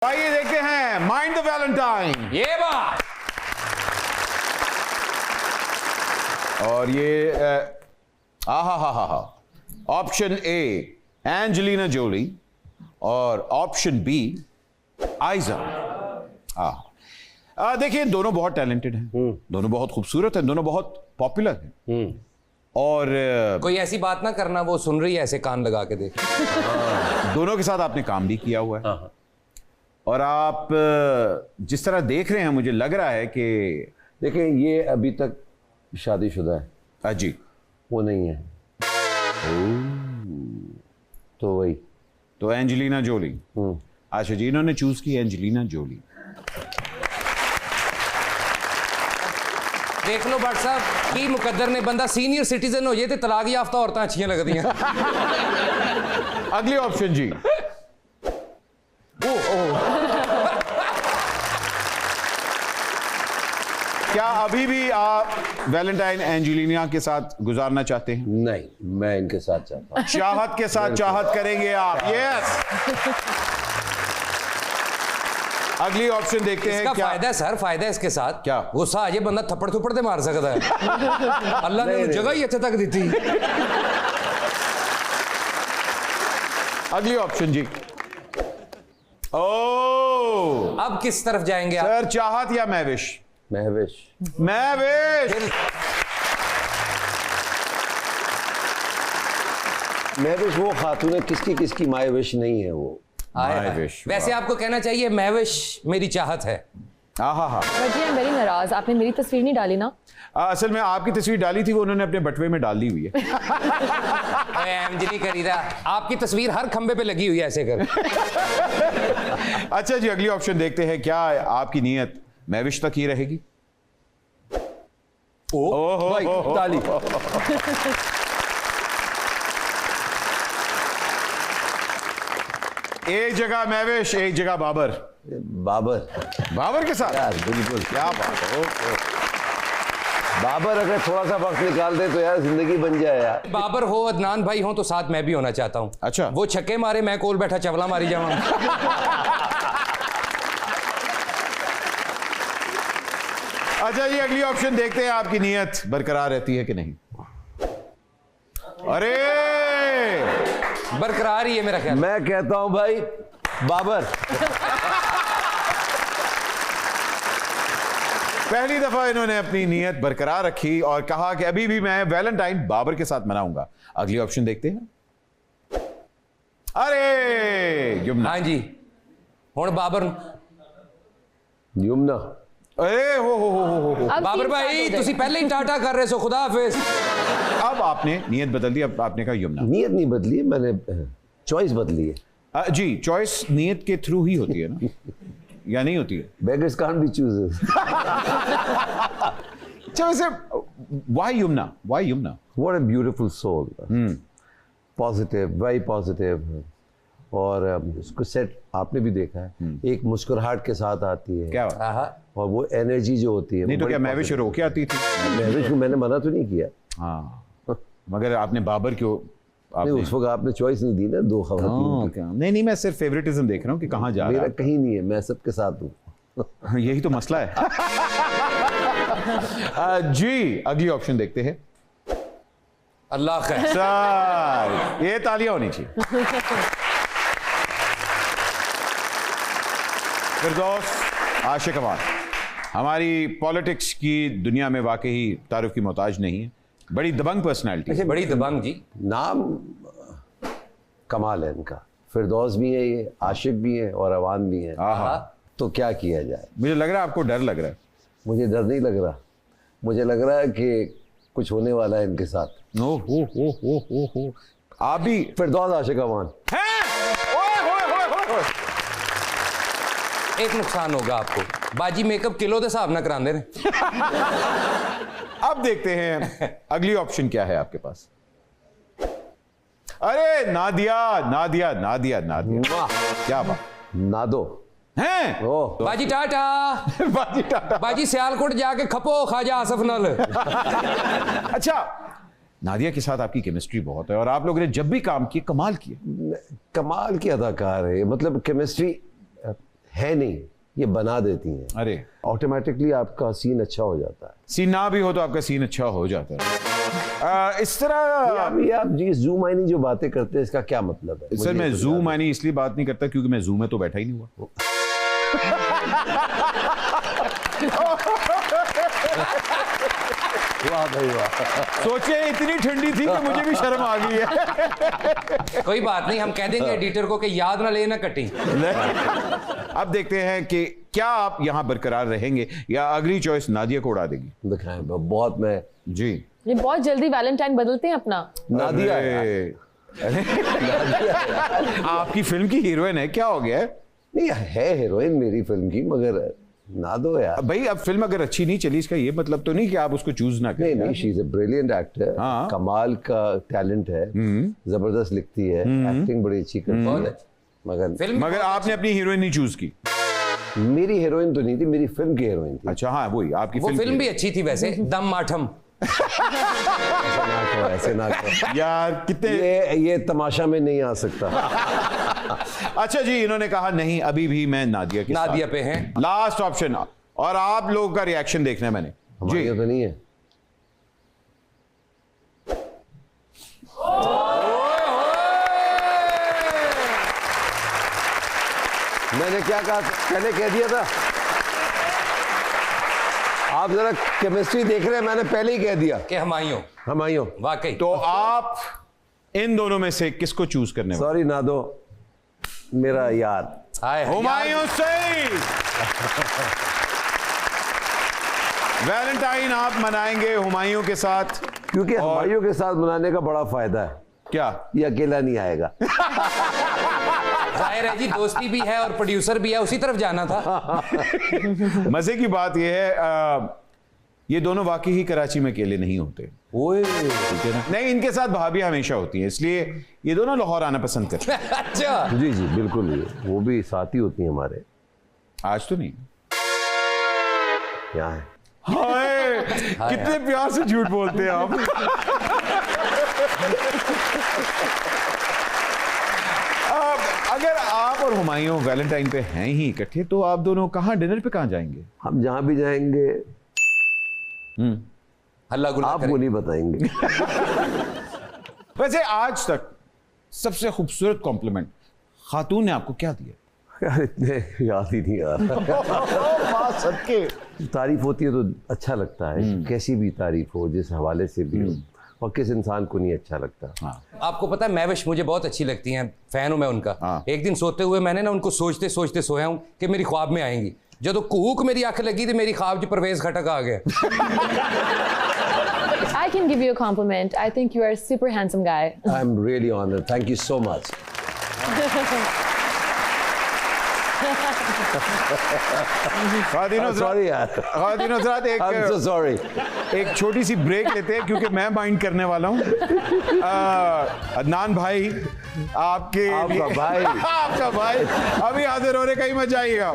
आइए देखते हैं माइंड द वैलेंटाइन। ये बात। और ये हा ऑप्शन ए एंजेलिना जोली और ऑप्शन बी आइजा। देखिए दोनों बहुत टैलेंटेड हैं, दोनों बहुत खूबसूरत हैं, दोनों बहुत पॉपुलर हैं। और कोई ऐसी बात ना करना, वो सुन रही है ऐसे कान लगा के देख। दोनों के साथ आपने काम भी किया हुआ है। और आप जिस तरह देख रहे हैं, मुझे लग रहा है कि देखिए ये अभी तक शादीशुदा है। जी वो नहीं है। तो वही तो एंजेलिना जोली। अच्छा जी, इन्होंने चूज की एंजेलिना जोली। देख लो भट्ट साहब की मुकद्दर ने बंदा सीनियर सिटीजन हो जाए तो तलाक याफ्ता औरतां अच्छियां लगती हैं। अगली ऑप्शन जी। क्या अभी भी आप वैलेंटाइन एंजेलिना के साथ गुजारना चाहते हैं? नहीं, मैं इनके साथ चाहता हूँ। चाहत के साथ चाहत करेंगे आप? यस। अगली ऑप्शन देखते हैं। इसका क्या फायदा है सर, फायदा है इसके साथ। क्या? गुस्सा आ जाए बंदा थप्पड़ थप्पड़ दे मार सकता है। अल्लाह ने नहीं, जगह ही अच्छे तक दी थी। अगली ऑप्शन जी। ओ अब किस तरफ जाएंगे आप? सर, चाहत या महविश? महविश। महविश। महविश वो खातून है, किसकी किसकी मायविश नहीं है वो। महविश। वैसे आपको कहना चाहिए महविश मेरी चाहत है। हाँ। जी, आई एम वेरी नाराज, आपने मेरी तस्वीर नहीं डाली ना। असल में आपकी तस्वीर डाली थी, वो उन्होंने अपने बटवे में डाल दी हुई है। नहीं करी था, आपकी तस्वीर हर खंबे पे लगी हुई है ऐसे कर। अच्छा जी, अगली ऑप्शन देखते हैं। क्या आपकी नीयत महविश तक ही रहेगी? भाई, ताली। एक जगह महविश, एक जगह बाबर। बाबर के साथ यार बिल्कुल, क्या बात है। बाबर अगर थोड़ा सा वक्त निकाल दे तो यार जिंदगी बन जाए यार। बाबर हो, अदनान भाई हो तो साथ मैं भी होना चाहता हूं। अच्छा। वो छक्के मारे, मैं कोल बैठा चवला मारी जाऊं। अच्छा जी, अगली ऑप्शन देखते हैं। आपकी नीयत बरकरार रहती है कि नहीं? अरे बरकरार ही है मेरा ख्याल। मैं कहता हूं भाई बाबर। पहली दफा इन्होंने अपनी नीयत बरकरार रखी और कहा कि अभी भी मैं वैलेंटाइन बाबर के साथ मनाऊंगा। अगली ऑप्शन देखते हैं। अरे युमना। हाँ जी, हुण बाबर। युमना। अरे हो। अब बाबर 3 भाई साल हो तुसी गए। पहले ही टाटा कर रहे सो, खुदा हाफिज। अब आपने नीयत बदल दी, अब आपने कहा युमना। नीयत नहीं बदली है, मैंने चॉइस बदली है। जी, चॉइस नीयत के थ्रू ही होती है ना, या नहीं होती है? Beggars can't be choosers. अच्छा वैसे व्हाई युमना? What a beautiful soul. Positive, very positive. और उसको सेट आपने भी देखा है, एक मुस्कुराहट के साथ आती है। क्या बात? आहा। और वो एनर्जी जो होती है नहीं वो तो बड़ी क्या महविश positive। रो के आती थी? महविश को मैंने मना तो नहीं किया। हाँ, मगर आपने बाबर क्यों? नहीं, उस वक्त आपने चॉइस नहीं दी ना, दो खवातीन की। नहीं, मैं सिर्फ फेवरेटिज्म देख रहा हूँ कि कहाँ जा रहा मेरा है। कहीं नहीं है, मैं सबके साथ हूँ। यही तो मसला है। जी, अगली ऑप्शन देखते हैं। अल्लाह खैर। सर, ये तालियां होनी चाहिए। फिरदौस आशिक अमान हमारी पॉलिटिक्स की दुनिया में वाकई तारुफ की मोहताज नहीं है, बड़ी दबंग पर्सनैलिटी। बड़ी दबंग जी। नाम कमाल है इनका। फिरदौस भी है, ये आशिक भी है और अवान भी है। आहा, तो क्या किया जाए। मुझे लग रहा है आपको डर लग रहा है। मुझे डर नहीं लग रहा, मुझे लग रहा है कि कुछ होने वाला है इनके साथ। नो हो आप भी फिरदौस आशिक अवान। हैं? ओए। एक नुकसान होगा आपको, बाजी मेकअप किलो के हिसाब ना करांदे ने। अब देखते हैं अगली ऑप्शन क्या है आपके पास। अरे नादिया। वाह, क्या बात नादो हैं? ओह, बाजी टाटा। बाजी टाटा। बाजी सियालकोट जाके खपो खाजा आसफ नाल। अच्छा, नादिया के साथ आपकी केमिस्ट्री बहुत है और आप लोगों ने जब भी काम किए कमाल किए। कमाल की अदाकार है, मतलब केमिस्ट्री है नहीं, ये बना देती हैं। अरे ऑटोमेटिकली आपका सीन अच्छा हो जाता है। सीन ना भी हो तो आपका सीन अच्छा हो जाता है। इस तरह आप जी जूम आइनी जो बातें करते हैं इसका क्या मतलब है? सर, मैं जूम आनी इसलिए बात नहीं करता क्योंकि मैं जूम में तो बैठा ही नहीं हुआ। वाह भाई वाह। सोचे इतनी ठंडी थी कि मुझे भी शर्म आ गई है। कोई बात नहीं, हम कह देंगे एडिटर को कि याद ना लेना कटी। अब देखते हैं कि क्या आप यहां बरकरार रहेंगे या अगली चॉइस नादिया को उड़ा देगी। दिखाएं बहुत। मैं जी ये बहुत जल्दी वैलेंटाइन बदलते हैं अपना। नादिया है। अरे, आपकी फिल्म की हीरोइन है, क्या हो गया है? नहीं है हीरोइन मेरी फिल्म की, मगर ना दो यार। भाई अब फिल्म अगर अच्छी नहीं चली इसका ये मतलब तो नहीं कि आप उसको चूज ना करें। नहीं, she is a brilliant actor. हाँ। कमाल का टैलेंट है, जबरदस्त लिखती है, एक्टिंग बड़ी अच्छी करती है। मगर आपने अपनी हीरोइन नहीं चूज की। मेरी हीरोइन तो नहीं थी, मेरी फिल्म की हीरोइन थी। अच्छा हाँ, वही आपकी वो फिल्म भी अच्छी थी वैसे, दम माठम। ऐसे ना करो यार कितने ये तमाशा में नहीं आ सकता। अच्छा जी, इन्होंने कहा नहीं, अभी भी मैं नादिया के नादिया साथ। पे हैं। लास्ट ऑप्शन, और आप लोगों का रिएक्शन देखना है मैंने। हमारी जी तो नहीं है। मैंने क्या कहा, पहले कह दिया था। आप जरा केमिस्ट्री देख रहे हैं, मैंने पहले ही कह दिया कि हमायूं। हमायूं। वाकई तो आप इन दोनों में से किसको चूज करने वाले? सॉरी ना दो, मेरा यार हाय हाय, हुमायूं सईद। वैलेंटाइन आप मनाएंगे हुमायूं के साथ, क्योंकि हमायूं के साथ मनाने का बड़ा फायदा है। क्या? ये अकेला नहीं आएगा। जाहिर है जी, दोस्ती भी है और प्रोड्यूसर भी है, उसी तरफ जाना था। मजे की बात यह है ये दोनों वाकई ही कराची में अकेले नहीं होते। ओए ठीक है ना? नहीं, इनके साथ भाभी हमेशा होती है, इसलिए ये दोनों लाहौर आना पसंद करते हैं। अच्छा, जी जी बिल्कुल, ये वो भी साथ ही होती हैं हमारे। आज तो नहीं। यहाँ है। हाय, कितने प्यार से झूठ बोलते हैं आप। अगर आप और हुमायूं वैलेंटाइन पे हैं ही इकट्ठे तो आप दोनों कहाँ डिनर पे कहाँ जाएंगे? हम जहां भी जाएंगे हल्ला गुल्ला आपको करें। नहीं बताएंगे। वैसे आज तक सबसे खूबसूरत कॉम्प्लीमेंट खातून ने आपको क्या दिया? यार इतने याद ही नहीं आ रहा। सबके तारीफ होती है तो अच्छा लगता है, कैसी भी तारीफ हो, जिस हवाले से भी हो, और किस इंसान को नहीं अच्छा लगता। हाँ। आपको पता है महविश मुझे बहुत अच्छी लगती हैं, फैन हूं मैं उनका। हाँ। एक दिन सोते हुए मैंने ना उनको सोचते सोचते सोया हूं कि मेरी ख्वाब में आएंगी। जब तो कुहूक मेरी आंख लगी तो मेरी ख्वाब च परवेज खटक आ गया। I can give you a compliment. I think you are a super handsome guy. I am really honoured, thank you so much. Sorry यार, खातिन हज़रात, आई एम सो सॉरी। एक छोटी सी ब्रेक लेते हैं क्योंकि मैं माइंड करने वाला हूँ। अदनान भाई, आपके आपका लिए- भाई। आपका भाई अभी हाजिर हो रहे, कहीं मत जाइएगा।